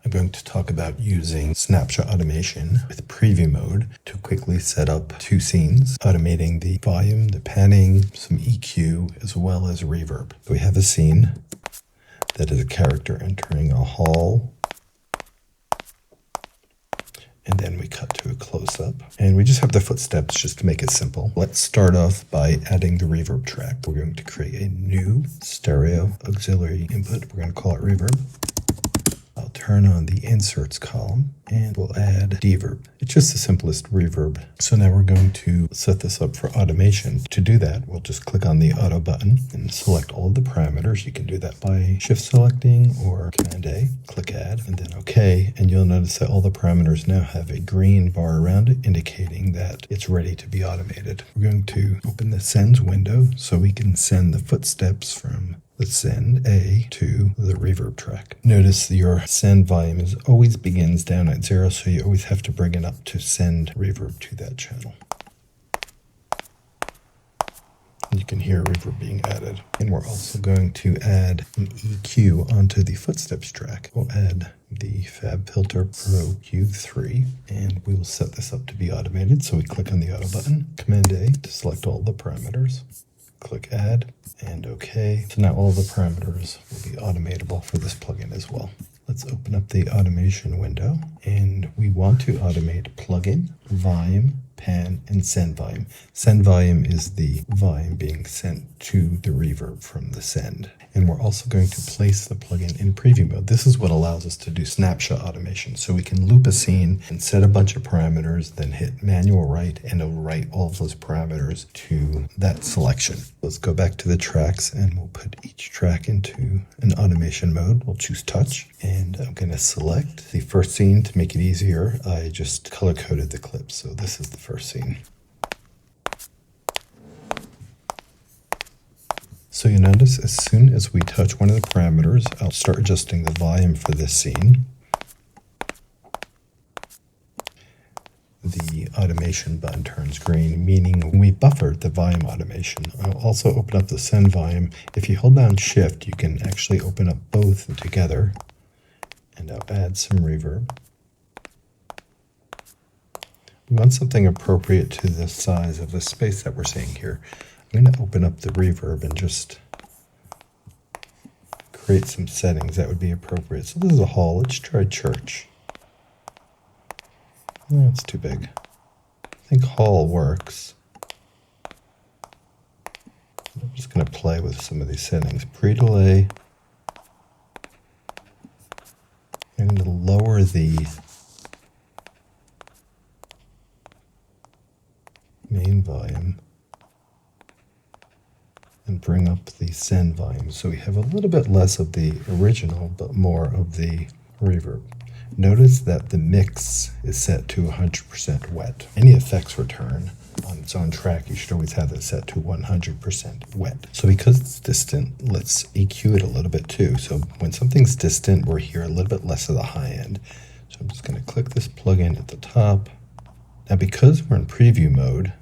I'm going to talk about using Snapshot automation with preview mode to quickly set up two scenes, automating the volume, the panning, some EQ, as well as reverb. So we have a scene that is a character entering a hall, and then we cut to a close-up. And we just have the footsteps just to make it simple. Let's start off by adding the reverb track. We're going to create a new stereo auxiliary input. We're going to call it reverb. I'll turn on the inserts column and we'll add deverb. It's just the simplest reverb. So now we're going to set this up for automation. To do that, we'll just click on the auto button and select all of the parameters. You can do that by shift selecting or Command A, click add, and then OK. And you'll notice that all the parameters now have a green bar around it, indicating that it's ready to be automated. We're going to open the sends window so we can send the footsteps from the send A to the reverb track. Notice your send volume always begins down at 0, so you always have to bring it up to send reverb to that channel. You can hear reverb being added. And we're also going to add an EQ onto the footsteps track. We'll add the FabFilter Pro Q3, and we will set this up to be automated. So we click on the auto button, Command A to select all the parameters. Click add and OK. So now all the parameters will be automatable for this plugin as well. Let's open up the automation window, and we want to automate plugin, volume, pan, and send volume. Send volume is the volume being sent to the reverb from the send. And we're also going to place the plugin in preview mode. This is what allows us to do snapshot automation. So we can loop a scene and set a bunch of parameters, then hit manual write, and it'll write all of those parameters to that selection. Let's go back to the tracks, and we'll put each track into an automation mode. We'll choose touch, and I'm going to select the first scene. To make it easier, I just color-coded the clip. So this is the first scene. So you notice as soon as we touch one of the parameters, I'll start adjusting the volume for this scene. The automation button turns green, meaning we buffered the volume automation. I'll also open up the send volume. If you hold down shift, you can actually open up both together, and I'll add some reverb. We want something appropriate to the size of the space that we're seeing here. I'm going to open up the reverb and just create some settings that would be appropriate. So this is a hall. Let's try church. No, it's too big. I think hall works. I'm just going to play with some of these settings. Pre-delay. I'm going to lower the main volume and bring up the send volume, so we have a little bit less of the original but more of the reverb. Notice that the mix is set to 100% wet. Any effects return on its own track, you should always have it set to 100% wet. So because it's distant, let's EQ it a little bit too. So when something's distant, we're here a little bit less of the high end. So I'm just going to click this plugin at the top. Now because we're in preview mode,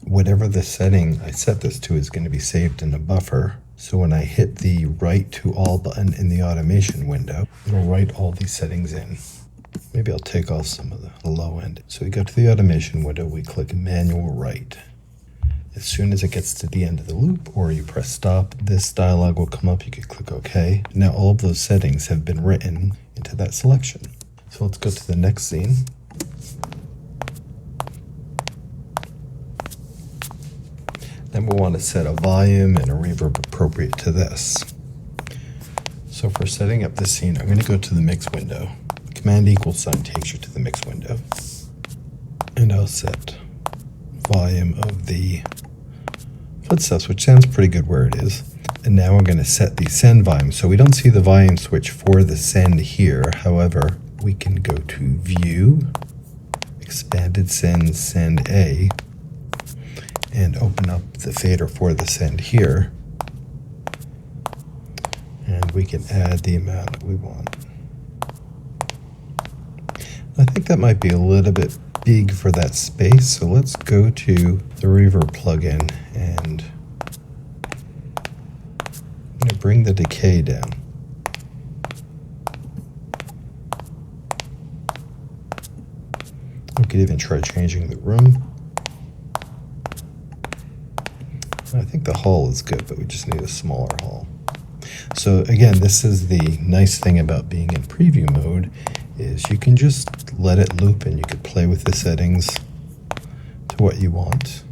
whatever the setting I set this to is going to be saved in a buffer. So when I hit the write to all button in the automation window, it'll write all these settings in. Maybe I'll take off some of the low end. So we go to the automation window, we click manual write. As soon as it gets to the end of the loop, or you press stop, this dialog will come up. You can click OK. Now all of those settings have been written into that selection. So let's go to the next scene. Then we'll want to set a volume and a reverb appropriate to this. So for setting up this scene, I'm going to go to the mix window. Command = sign takes you to the mix window. And I'll set volume of the footsteps, which sounds pretty good where it is. And now I'm going to set the send volume. So we don't see the volume switch for the send here. However, we can go to View, Expanded Send, Send A, and open up the fader for the send here, and we can add the amount that we want. I think that might be a little bit big for that space, so let's go to the reverb plugin and bring the decay down. could even try changing the room. I think the hall is good, but we just need a smaller hall. So again, this is the nice thing about being in preview mode, is you can just let it loop and you can play with the settings to what you want.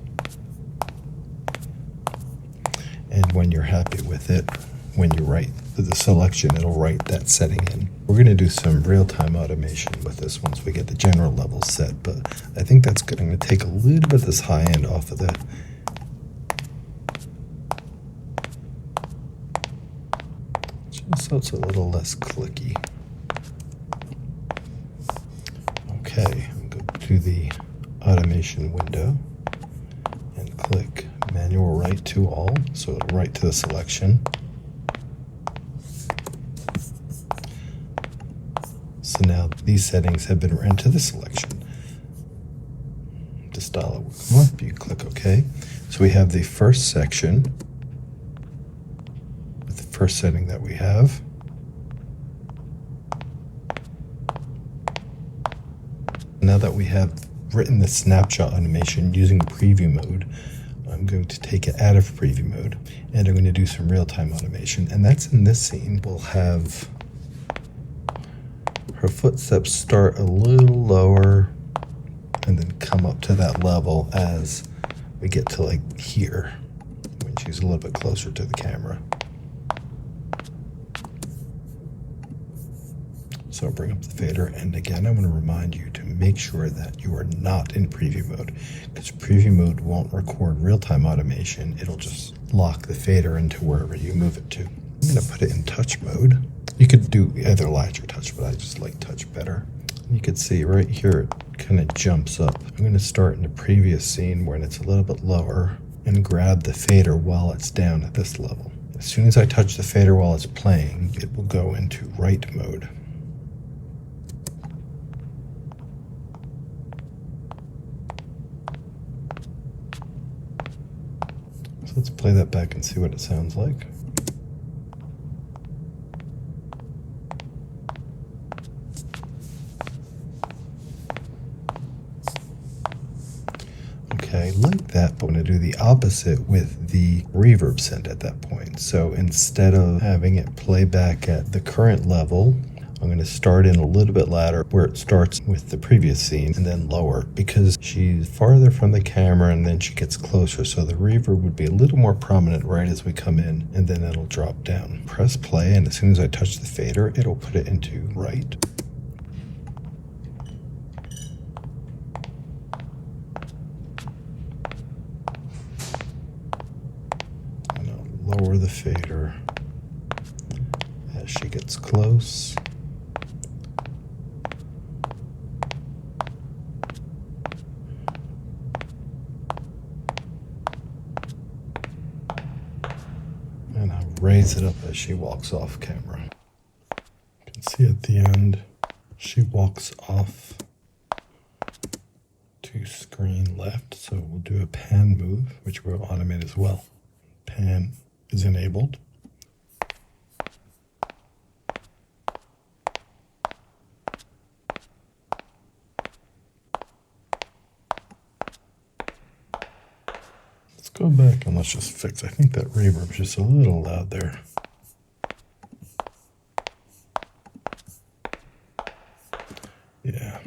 And when you're happy with it, when you write the selection, it'll write that setting in. We're going to do some real-time automation with this once we get the general level set, but I think that's going to take a little bit of this high end off of the so it's a little less clicky. Okay, go to the automation window and click manual write to all, so it'll write to the selection. So now these settings have been written to the selection. The style will come up, you click OK. So we have the first section, first setting that we have. Now that we have written the snapshot animation using preview mode, I'm going to take it out of preview mode and I'm going to do some real-time automation, and that's in this scene. We'll have her footsteps start a little lower and then come up to that level as we get to like here when she's a little bit closer to the camera. So bring up the fader, and again I want to remind you to make sure that you are not in preview mode, because preview mode won't record real-time automation. It'll just lock the fader into wherever you move it to. I'm going to put it in touch mode. You could do either latch or touch, but I just like touch better. You can see right here it kind of jumps up. I'm going to start in the previous scene when it's a little bit lower and grab the fader while it's down at this level. As soon as I touch the fader while it's playing, it will go into write mode. So let's play that back and see what it sounds like. Okay, like that, but I'm going to do the opposite with the reverb send at that point. So instead of having it play back at the current level, I'm going to start in a little bit louder where it starts with the previous scene, and then lower because she's farther from the camera and then she gets closer. So the reverb would be a little more prominent right as we come in, and then it'll drop down. Press play, and as soon as I touch the fader, it'll put it into write. And I'll lower the fader as she gets close. And I'll raise it up as she walks off camera. You can see at the end, she walks off to screen left. So we'll do a pan move, which we'll automate as well. Pan is enabled. Let's go back and let's just fix. I think that reverb's just a little loud there. Yeah.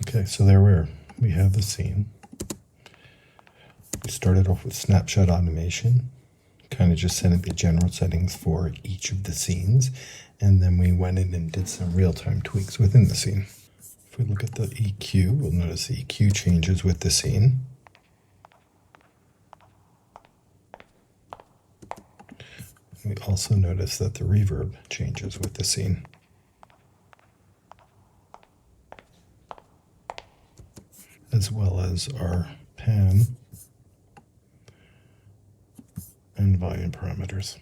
Okay, so there we have the scene. We started off with snapshot automation, kind of just setting the general settings for each of the scenes, and then we went in and did some real-time tweaks within the scene. If we look at the EQ, we'll notice the EQ changes with the scene. We also notice that the reverb changes with the scene. As well as our pan and volume parameters.